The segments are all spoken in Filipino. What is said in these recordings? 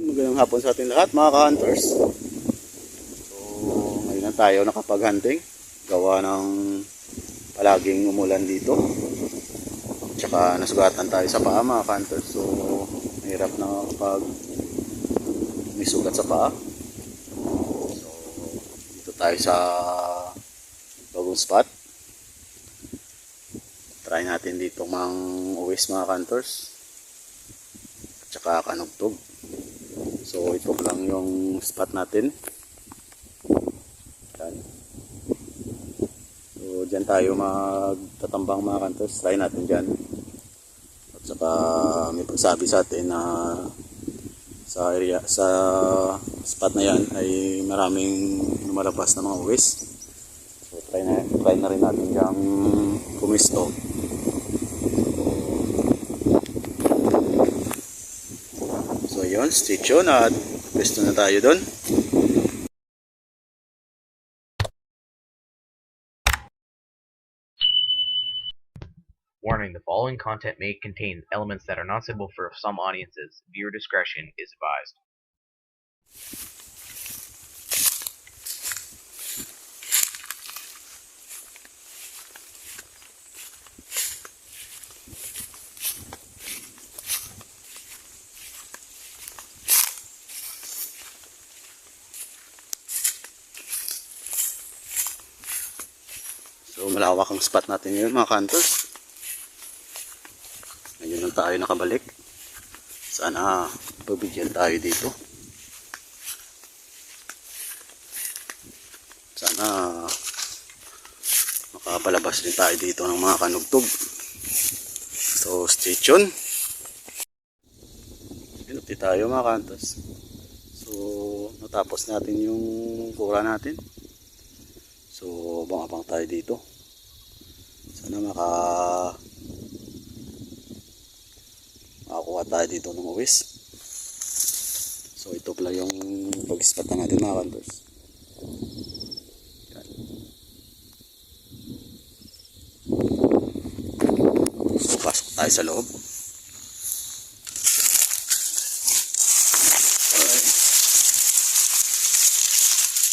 Magandang hapon sa ating lahat mga ka-hunters. So ngayon na tayo nakapag-hunting. Gawa ng palaging umulan dito. Tsaka nasugatan tayo sa paa mga ka-hunters. So mahirap na kapag may sugat sa paa. So dito tayo sa bagong spot. Try natin dito mang uwis mga ka-hunters. Tsaka kanugtog. So ito lang yung spot natin. Yan. So dyan tayo magtatambang mga ka-hunters. Try natin dyan. At saka may pagsabi sa atin na sa spot na yan ay maraming lumalabas na mga uwis. So try na rin natin dyan kumisto. So yun, stay tuned at pwesto na tayo doon. Warning, the following content may contain elements that are not suitable for some audiences. Viewer discretion is advised. So malawak ang spot natin ngayon mga ka-hunters. Ngayon lang tayo nakabalik. Sana pagbigyan tayo dito. Sana makapalabas din tayo dito ng mga kanugtog. So stay tuned. Inuti tayo mga ka-hunters. So natapos natin yung kura natin. So abang-abang tayo dito. Sana makakuha tayo dito ng uwis. So ito pala yung pag-spot na natin mga ka-hunters. So pasok tayo sa loob.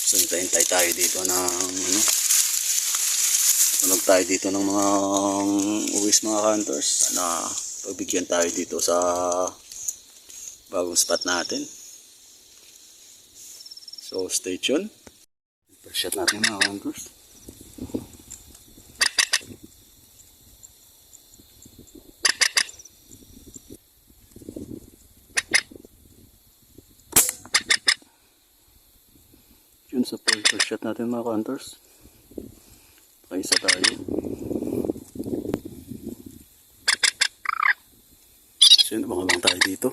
So hintay tayo dito ng tunog tayo dito ng mga uwis mga ka-hunters. Sana pagbigyan tayo dito sa bagong spot natin. So stay tuned. First shot natin mga ka-hunters. Yun sa first shot natin mga ka-hunters. Isa tayo. So yun, abang tayo dito.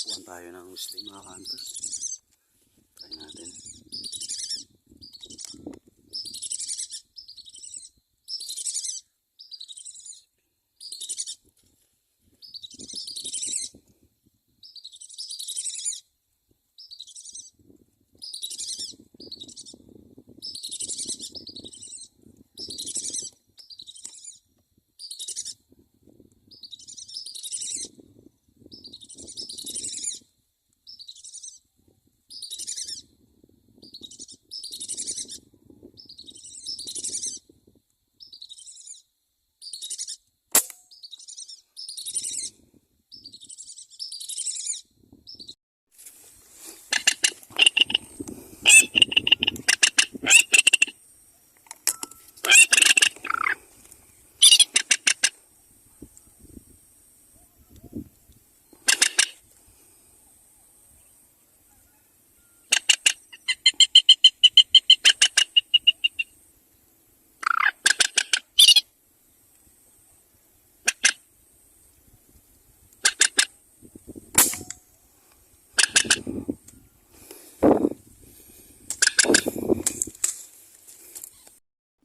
Nakuha tayo ng husling mga ka-hunters. Try natin.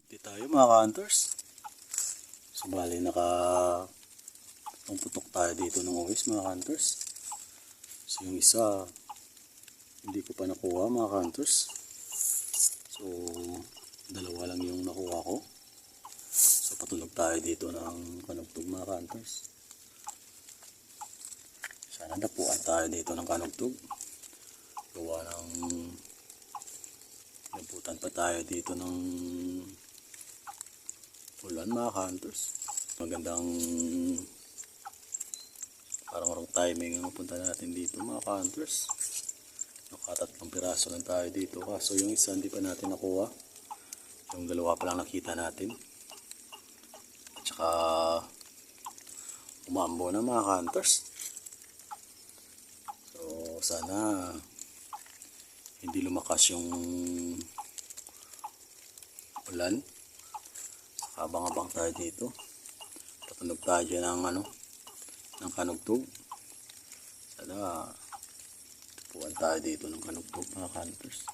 Hindi tayo mga ka-hunters. So bali putok tayo dito ng uwis mga ka-hunters. So yung isa hindi ko pa nakuha mga ka-hunters. So dalawa lang yung nakuha ko. So patulog tayo dito ng kanugtog mga ka-hunters. Sana napuan tayo dito ng kanugtog. Gawa ng nabutan pa tayo dito ng ulan mga ka-hunters. Magandang parang wrong timing ang punta natin dito mga ka-hunters. Nakatatlong piraso lang tayo dito, kaso yung isa hindi pa natin nakuha. Yung dalawa pa lang nakita natin. At saka umambo na mga ka-hunters. So sana hindi lumakas yung ulan. Abang-abang tayo dito. Patunog tayo dyan ng kanugtog. Sana tupuan tayo dito ng kanugtog mga ka-hunters.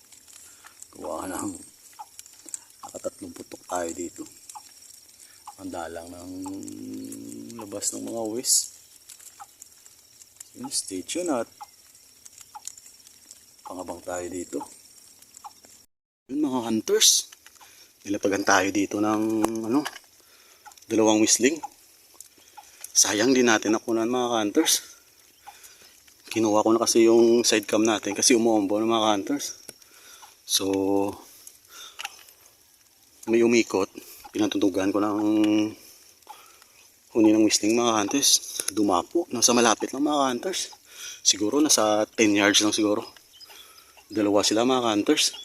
Gawa ng nakatatlong putok tayo dito. Ang dalang ng labas ng mga uwis. Stay tuned at pangabang tayo dito. Yun mga hunters. Nilapagan tayo dito ng dalawang whistling. Sayang din natin nakunan mga ka-hunters. Kinuha ko na kasi yung side cam natin kasi umuombo ng mga ka-hunters. So may umikot. Pinatutugan ko ng huni ng whistling mga ka-hunters. Dumapo. Nasa malapit lang mga ka-hunters. Siguro nasa 10 yards lang siguro. Dalawa sila mga ka-hunters.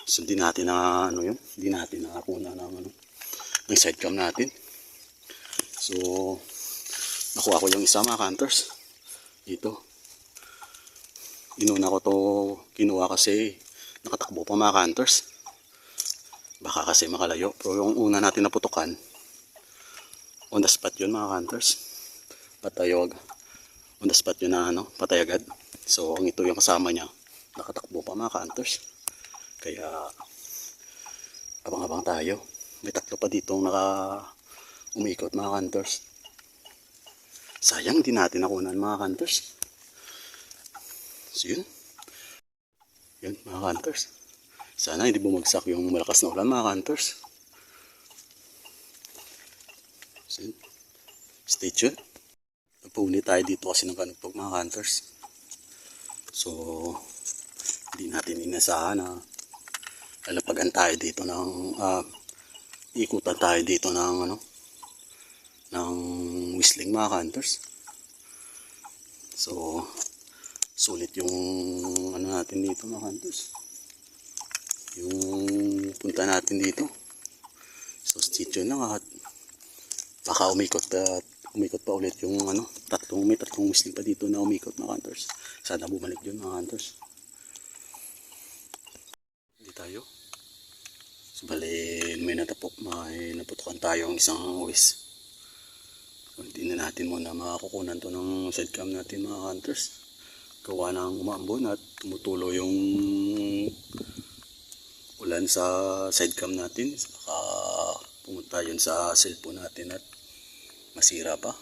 So hindi natin na hindi natin nakakuna ng side cam natin. So nakuha ko yung isa mga ka-hunters. Dito. Inuna ko to kinuha kasi nakatakbo pa mga ka-hunters. Baka kasi makalayo. Pero yung una natin naputukan, on the spot yun mga ka-hunters. Patayog. On the spot yun na patay agad. So ang ito yung kasama niya. Nakatakbo pa mga ka-hunters. Kaya abang-abang tayo. May tatlo pa ditong umikot mga ka-hunters. Sayang din natin nakunan mga ka-hunters. So yun. Yun mga ka-hunters. Sana hindi bumagsak yung malakas na ulan mga ka-hunters. So yun. Stay tuned. Napuli tayo dito kasi ng kanugtog mga ka-hunters. So hindi natin inasahan na lalapagan tayo dito ikutan tayo dito ng whistling mga ka-hunters. So sulit yung natin dito mga ka-hunters, yung punta natin dito. So stay tuned lang at baka umikot pa ulit yung may tatlong whistling pa dito na umikot mga ka-hunters. Sana bumalik yun mga ka-hunters. Hindi tayo. So, bali, may naputukan tayo ang isang uwis. So, hindi na natin muna makakukunan to ng side cam natin mga hunters. Gawa ng umaambon at tumutulo yung ulan sa side cam natin. Saka pumunta yun sa cellphone natin at masira pa.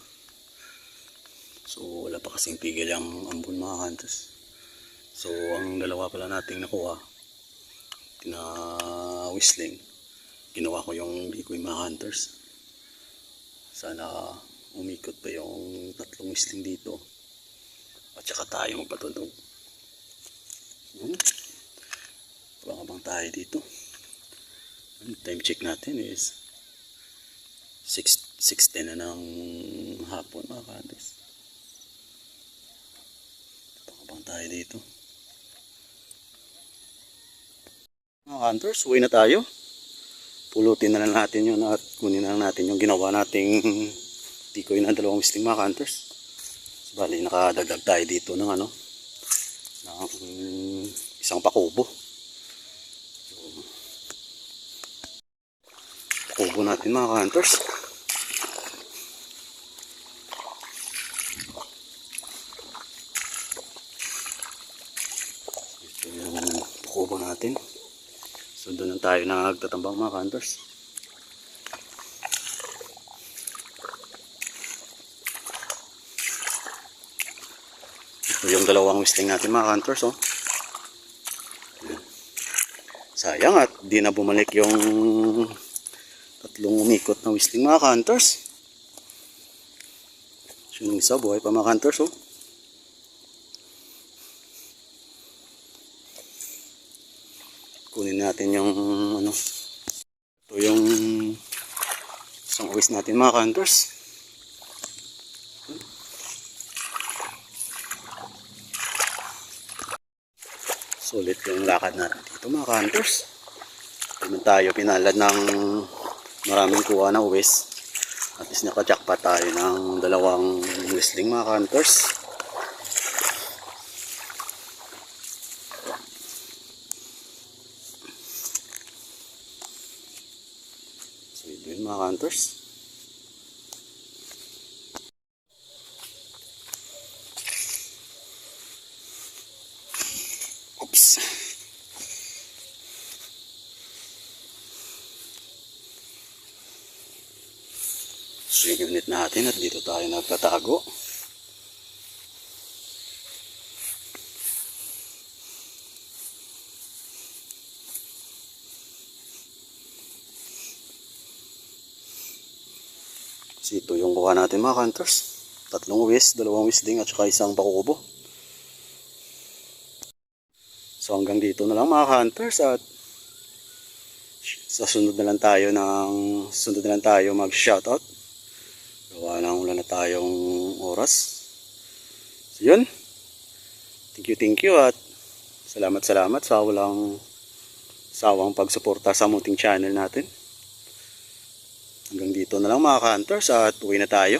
So wala pa kasing tigil yung ambon mga hunters. So ang dalawa pala nating nakuha na whistling, ginawa ko yung decoy mga hunters. Sana umikot pa yung tatlong whistling dito at saka tayo magpatunog. Abang-abang tayo dito. Time check natin is 6:10 na ng hapon mga hunters. Abang-abang tayo dito mga hunters. Uwi na tayo. Pulutin na lang natin yun at kunin na lang natin yung ginawa nating tikoy na dalawang whistling mga hunters. So, bali nakadagdag tayo dito ng ng isang pakubo. So, pakubo natin mga hunters. pakubo natin. So doon lang tayo nagtatambang mga hunters. Ito yung dalawang whistling natin mga hunters, oh. Sayang at di na bumalik yung tatlong umikot na whistling mga hunters. So yung isa buhay pa mga hunters, oh. Kunin natin yung ano. Ito yung isang uwis natin mga hunters. Sulit yung lakad natin dito mga hunters. Naman tayo pinalad ng maraming kuha na uwis. At least nakajackpot tayo ng dalawang whistling mga hunters. So ito yun mga hunters. Oops. So yung unit natin at dito tayo nagtatago. So ito yung kuha natin mga hunters. Tatlong uwis, dalawang whistling at saka isang pakukubo. So hanggang dito na lang mga hunters at sa sunod na lang tayo mag-shoutout. Gawa na wala na tayong oras. So yun. Thank you at salamat sa walang sawang pagsuporta sa munting channel natin. Hanggang dito na lang mga hunters at uwi na tayo.